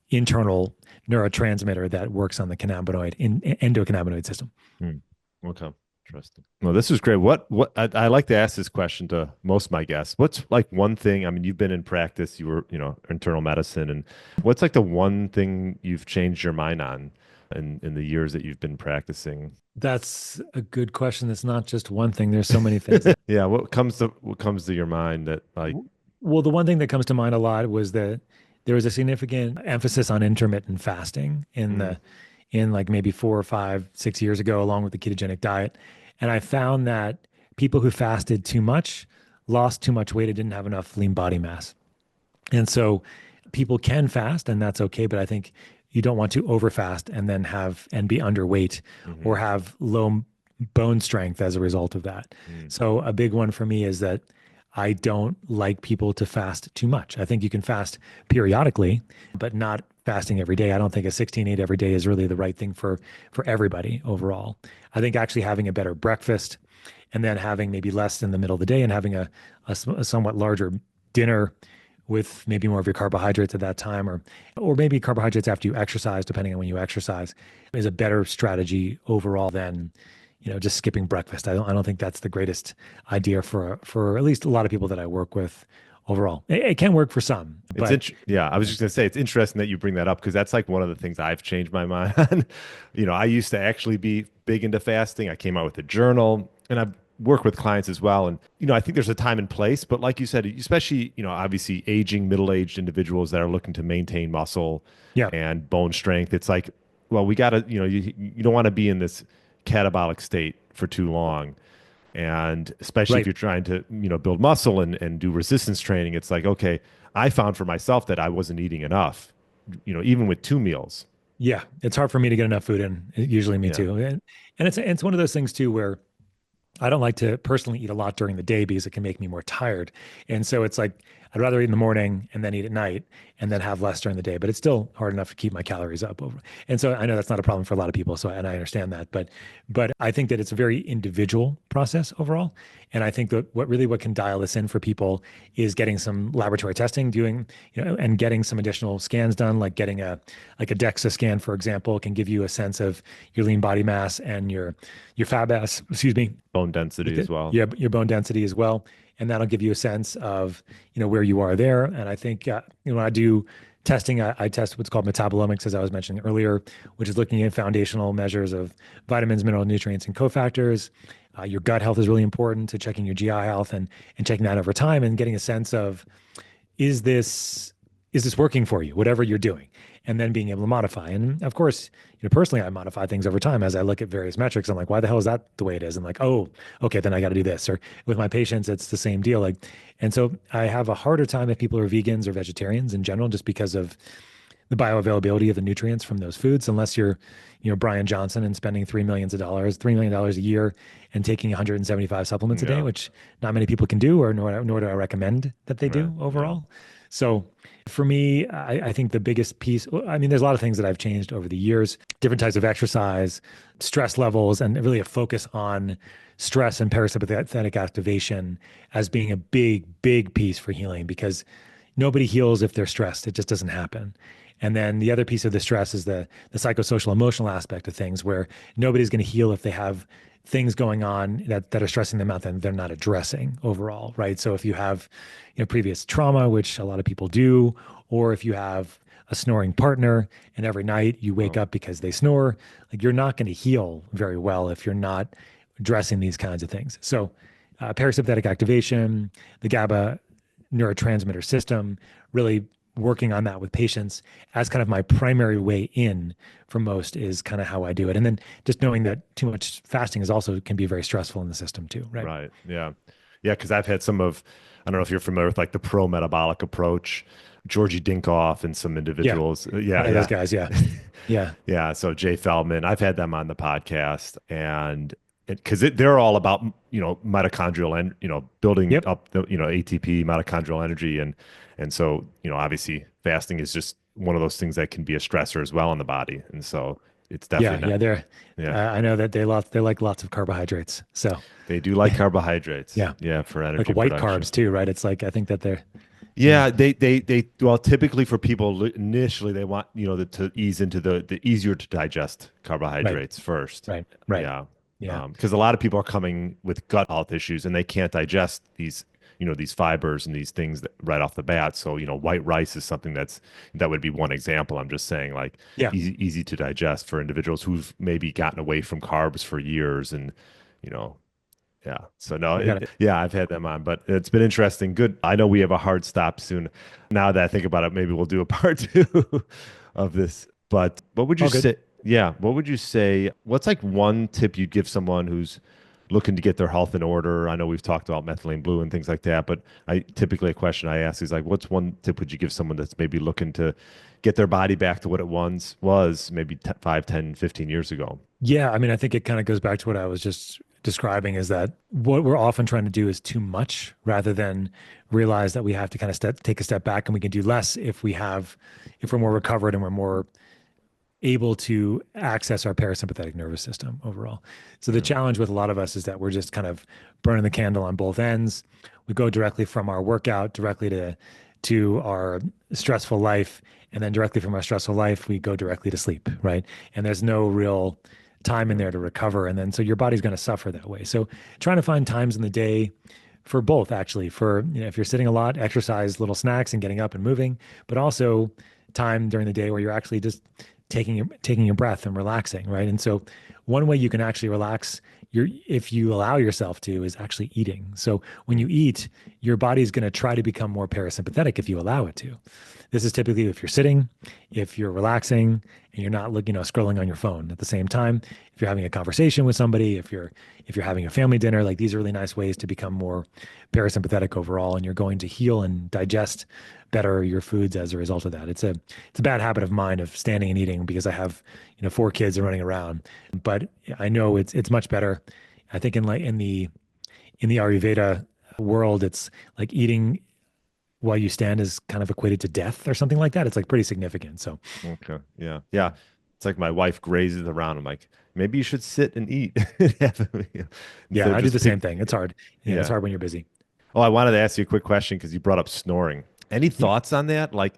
A: internal neurotransmitter that works on the endocannabinoid system.
B: Hmm. Okay. Interesting. Well, this is great. What I like to ask this question to most of my guests. What's like one thing? I mean, you've been in practice, you were, internal medicine, and what's like the one thing you've changed your mind on in the years that you've been practicing?
A: That's a good question. It's not just one thing. There's so many things.
B: Yeah, what comes to your mind that like
A: Well, the one thing that comes to mind a lot was that there was a significant emphasis on intermittent fasting
B: mm,
A: in like maybe 4 or 5, 6 years ago, along with the ketogenic diet. And I found that people who fasted too much lost too much weight and didn't have enough lean body mass. And so people can fast and that's okay, but I think you don't want to overfast and then be underweight
B: mhm,
A: or have low bone strength as a result of that.
B: mm,
A: So a big one for me is that I don't like people to fast too much. I think you can fast periodically, but not fasting every day. I don't think a 16/8 every day is really the right thing for everybody overall. I think actually having a better breakfast and then having maybe less in the middle of the day and having a somewhat larger dinner with maybe more of your carbohydrates at that time or maybe carbohydrates after you exercise, depending on when you exercise, is a better strategy overall than just skipping breakfast. I don't think that's the greatest idea for at least a lot of people that I work with overall. It can work for some, but
B: yeah, I was just gonna say it's interesting that you bring that up because that's like one of the things I've changed my mind on. I used to actually be big into fasting. I came out with a journal, and I've worked with clients as well. And I think there's a time and place, but like you said, especially obviously aging, middle-aged individuals that are looking to maintain muscle
A: yeah,
B: and bone strength. It's like, well, we gotta, you don't want to be in this catabolic state for too long. And especially if
A: right.
B: you're trying to, build muscle and do resistance training, it's like, okay, I found for myself that I wasn't eating enough, even with 2 meals.
A: Yeah, it's hard for me to get enough food in. Usually me
B: Yeah.
A: too. And it's one of those things too where I don't like to personally eat a lot during the day because it can make me more tired. And so it's like I'd rather eat in the morning and then eat at night and then have less during the day. But it's still hard enough to keep my calories up over. And so I know that's not a problem for a lot of people. So and I understand that. But I think that it's a very individual process overall. And I think that what can dial this in for people is getting some laboratory testing, doing, and getting some additional scans done, like getting a DEXA scan, for example, can give you a sense of your lean body mass and your fat mass, excuse me,
B: Bone density as well.
A: yeah, your bone density as well, and that'll give you a sense of where you are there. And I think when I do testing, I test what's called metabolomics, as I was mentioning earlier, which is looking at foundational measures of vitamins, mineral nutrients, and cofactors. Your gut health is really important to checking your GI health and checking that over time and getting a sense of is this working for you, whatever you're doing, and then being able to modify. And of course, personally, I modify things over time as I look at various metrics. I'm like, why the hell is that the way it is? And like, oh, okay, then I got to do this. Or with my patients, it's the same deal. Like, and so I have a harder time if people are vegans or vegetarians in general, just because of the bioavailability of the nutrients from those foods, unless you're, Brian Johnson and spending $3 million a year and taking 175 supplements a day,
B: Yeah.
A: which not many people can do, or nor do I recommend that they
B: Right.
A: do
B: Yeah.
A: overall. So for me, I think the biggest piece, I mean, there's a lot of things that I've changed over the years, different types of exercise, stress levels, and really a focus on stress and parasympathetic activation as being a big, big piece for healing, because nobody heals if they're stressed. It just doesn't happen. And then the other piece of the stress is the psychosocial emotional aspect of things, where nobody's going to heal if they have things going on that are stressing them out and they're not addressing overall, right? So if you have previous trauma, which a lot of people do, or if you have a snoring partner and every night you wake up because they snore, like you're not going to heal very well if you're not addressing these kinds of things. So parasympathetic activation, the GABA neurotransmitter system, really working on that with patients as kind of my primary way in for most is kind of how I do it. And then just knowing that too much fasting is also can be very stressful in the system too, right?
B: Right. Yeah. Yeah. Because I've had I don't know if you're familiar with like the pro metabolic approach, Georgie Dinkoff and some
A: Yeah.
B: individuals. Yeah.
A: Yeah, those
B: Yeah.
A: guys. Yeah. Yeah.
B: Yeah. So Jay Feldman, I've had them on the podcast and because they're all about, mitochondrial and, building
A: Yep.
B: up the, ATP, mitochondrial energy. And so, obviously fasting is just one of those things that can be a stressor as well in the body. And so it's
A: Yeah.
B: definitely
A: Yeah.
B: not,
A: They're,
B: yeah,
A: I know that they like lots of carbohydrates. So
B: they do like carbohydrates.
A: yeah,
B: Yeah. For
A: like
B: energy
A: white
B: production.
A: carbs too, right? It's like, I think that they're, yeah.
B: Yeah, well, typically for people initially they want, to ease into the easier to digest
A: Right.
B: carbohydrates first.
A: Right. Right.
B: Yeah.
A: Yeah.
B: Because a lot of people are coming with gut health issues and they can't digest these fibers and these things right off the bat. So, white rice is something that would be one example. I'm just saying like
A: Yeah.
B: easy to digest for individuals who've maybe gotten away from carbs for years and, you know, yeah. So no,
A: You got it.
B: yeah, I've had them on, but it's been interesting. Good. I know we have a hard stop soon. Now that I think about it, maybe we'll do a part two of this. But what would you
A: All good.
B: say? Yeah, what would you say? What's like one tip you'd give someone who's looking to get their health in order? I know we've talked about methylene blue and things like that, but I typically a question I ask is like, what's one tip would you give someone that's maybe looking to get their body back to what it once was, maybe 5, 10, 15 years ago?
A: Yeah, I mean, I think it kind of goes back to what I was just describing, is that what we're often trying to do is too much rather than realize that we have to kind of take a step back, and we can do less if we're more recovered and we're more able to access our parasympathetic nervous system overall. So the
B: Yeah.
A: challenge with a lot of us is that we're just kind of burning the candle on both ends. We go directly from our workout directly to our stressful life, and then directly from our stressful life we go directly to sleep, right? And there's no real time in there to recover, and then so your body's going to suffer that way. So trying to find times in the day for both actually. For if you're sitting a lot, exercise, little snacks, and getting up and moving, but also time during the day where you're actually just taking your breath and relaxing, right? And so one way you can actually relax if you allow yourself to is actually eating. So when you eat, your body's going to try to become more parasympathetic if you allow it to. This is typically if you're sitting, if you're relaxing, and you're not looking, scrolling on your phone at the same time. If you're having a conversation with somebody, if you're having a family dinner, like these are really nice ways to become more parasympathetic overall, and you're going to heal and digest better your foods as a result of that. It's a bad habit of mine of standing and eating because I have 4 kids and running around, but I know it's much better. I think in the Ayurveda world, it's like eating while you stand is kind of equated to death or something like that. It's like pretty significant. So
B: Okay. Yeah. Yeah. It's like my wife grazes around. I'm like, maybe you should sit and eat.
A: yeah, I do the same thing. It's hard. Yeah, it's
B: Yeah.
A: hard when you're busy.
B: Oh, I wanted to ask you a quick question because you brought up snoring. Any
A: Yeah.
B: thoughts on that? Like,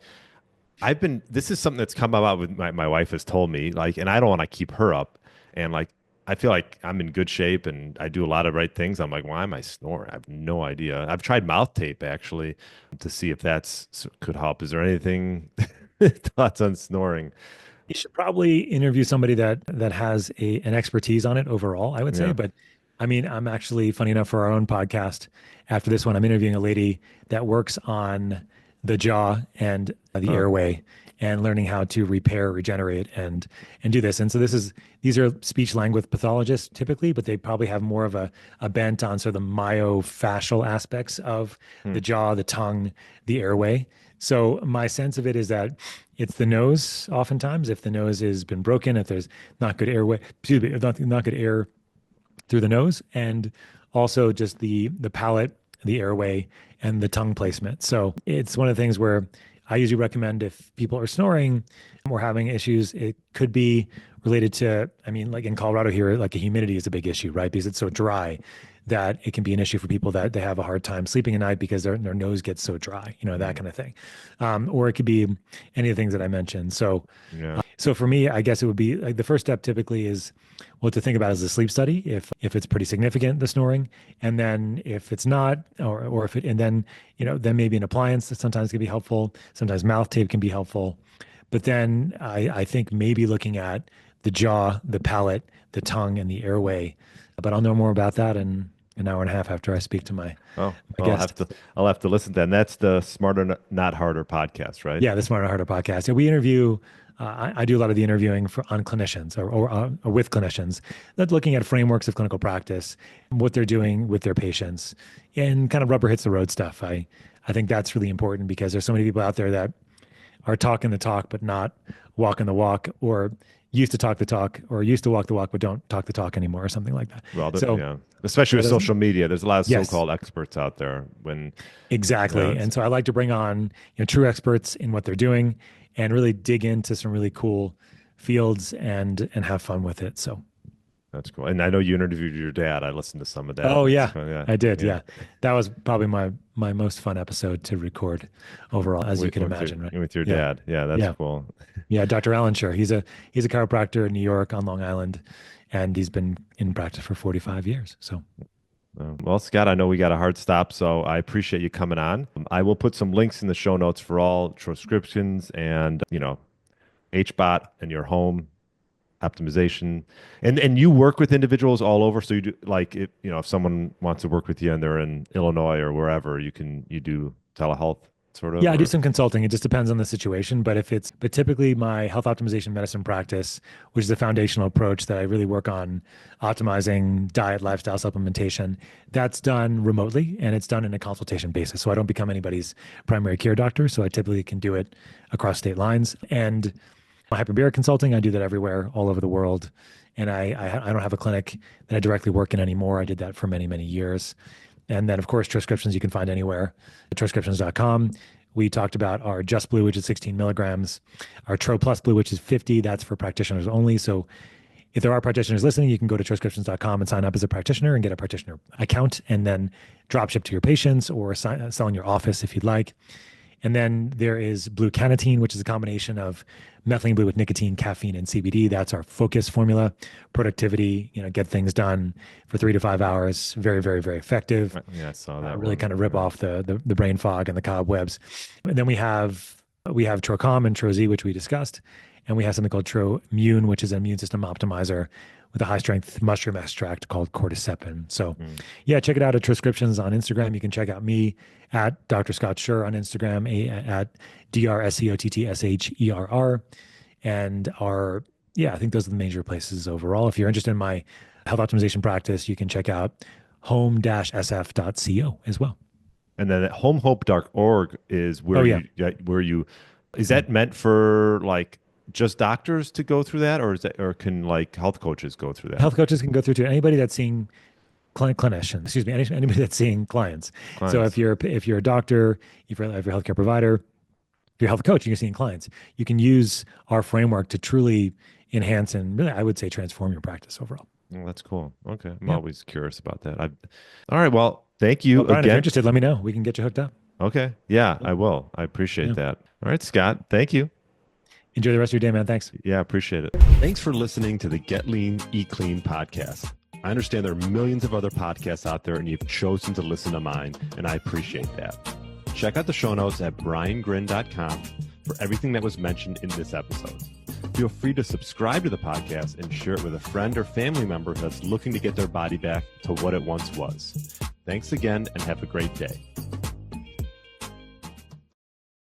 B: this is something that's come about with my wife has told me, like, and I don't want to keep her up. And like, I feel like I'm in good shape and I do a lot of right things. I'm like, why am I snoring? I have no idea. I've tried mouth tape actually to see if could help. Is there anything thoughts on snoring?
A: You should probably interview somebody that has an expertise on it overall, I would say.
B: Yeah.
A: But I mean, I'm actually funny enough for our own podcast. After this one, I'm interviewing a lady that works on the jaw and the
B: Oh,
A: airway and learning how to repair, regenerate, and do this. And so these are speech language pathologists typically, but they probably have more of a bent on sort of the myofascial aspects of
B: hmm.
A: the jaw, the tongue, the airway. So my sense of it is that it's the nose oftentimes. If the nose has been broken, if there's not good airway, excuse me, if not good air through the nose, and also just the palate, the airway, and the tongue placement. So it's one of the things where I usually recommend if people are snoring or having issues, it could be related to, I mean, like in Colorado here, like a humidity is a big issue, right? Because it's so dry that it can be an issue for people that they have a hard time sleeping at night because their nose gets so dry, that kind of thing. Or it could be any of the things that I mentioned. So
B: Yeah.
A: so for me, I guess it would be like the first step typically is what to think about is the sleep study if it's pretty significant, the snoring, and then if it's not, or if it, and then then maybe an appliance that sometimes can be helpful. Sometimes mouth tape can be helpful, but then I think maybe looking at the jaw, the palate, the tongue, and the airway. But I'll know more about that in an hour and a half after I speak to my
B: Oh,
A: my
B: well,
A: guest.
B: I'll have to listen to that. And that's the Smarter Not Harder podcast, right?
A: Yeah, the Smarter Harder podcast. Yeah, we interview. I do a lot of the interviewing on clinicians or with clinicians that looking at frameworks of clinical practice, what they're doing with their patients, and kind of rubber hits the road stuff. I think that's really important because there's so many people out there that are talking the talk but not walking the walk, or used to talk the talk, or used to walk the walk but don't talk the talk anymore, or something like that.
B: Well,
A: So
B: yeah, especially
A: that
B: with
A: doesn't.
B: social media, there's a lot of
A: Yes,
B: so-called experts out there.
A: exactly.
B: It's
A: And so I like to bring on, true experts in what they're doing and really dig into some really cool fields and have fun with it. So,
B: that's cool. And I know you interviewed your dad. I listened to some of that.
A: oh
B: It's
A: yeah,
B: fun. Yeah,
A: I did.
B: yeah.
A: Yeah. That was probably my most fun episode to record overall, as you can imagine, right?
B: With your
A: Yeah.
B: dad. Yeah, that's
A: Yeah.
B: cool.
A: Yeah. Dr. Alan Sherr, he's a chiropractor in New York on Long Island, and he's been in practice for 45 years. So,
B: Well, Scott, I know we got a hard stop, so I appreciate you coming on. I will put some links in the show notes for all transcriptions and HBOT and your home optimization. And you work with individuals all over, so you do like if someone wants to work with you and they're in Illinois or wherever, you do telehealth sort of
A: yeah, I do
B: or
A: some consulting. It just depends on the situation. But typically my health optimization medicine practice, which is a foundational approach that I really work on optimizing diet, lifestyle supplementation, that's done remotely and it's done in a consultation basis. So I don't become anybody's primary care doctor. So I typically can do it across state lines. And my hyperbaric consulting, I do that everywhere, all over the world. And I don't have a clinic that I directly work in anymore. I did that for many, many years. And then, of course, Troscriptions you can find anywhere at troscriptions.com. We talked about our Just Blue, which is 16 milligrams, our TRO Plus Blue, which is 50. That's for practitioners only. So if there are practitioners listening, you can go to troscriptions.com and sign up as a practitioner and get a practitioner account and then drop ship to your patients or sell in your office if you'd like. And then there is blue carnitine, which is a combination of methylene blue with nicotine, caffeine, and CBD. That's our focus formula. Productivity, get things done for 3 to 5 hours. Very, very, very effective.
B: Yeah, I saw that.
A: Really kind of rip off the brain fog and the cobwebs. And then we have TROCOM and TRO-Z, which we discussed. And we have something called TRO-Mune, which is an immune system optimizer with a high-strength mushroom extract called cordycepin. So, yeah, check it out at Troscriptions on Instagram. You can check out me at Dr. Scott Sherr on Instagram, at DrScottSherr. And I think those are the major places overall. If you're interested in my health optimization practice, you can check out home-sf.co as well.
B: And then at homehope.org is where is that meant for like just doctors to go through that, or can like health coaches go through that?
A: Health coaches can go through to anybody that's seeing clinicians, anybody that's seeing clients. So if you're a doctor, if you're a healthcare provider, if you're a health coach and you're seeing clients, you can use our framework to truly enhance and really, I would say, transform your practice overall.
B: Well, that's cool. Okay. I'm always curious about that. All right. Well, thank you
A: Brian,
B: again.
A: If you're interested, let me know. We can get you hooked up.
B: Okay. Yeah, I will. I appreciate that. All right, Scott. Thank you.
A: Enjoy the rest of your day, man. Thanks.
B: Yeah, appreciate it.
C: Thanks for listening to the Get Lean, Eat Clean podcast. I understand there are millions of other podcasts out there, and you've chosen to listen to mine, and I appreciate that. Check out the show notes at briangryn.com for everything that was mentioned in this episode. Feel free to subscribe to the podcast and share it with a friend or family member that's looking to get their body back to what it once was. Thanks again, and have a great day.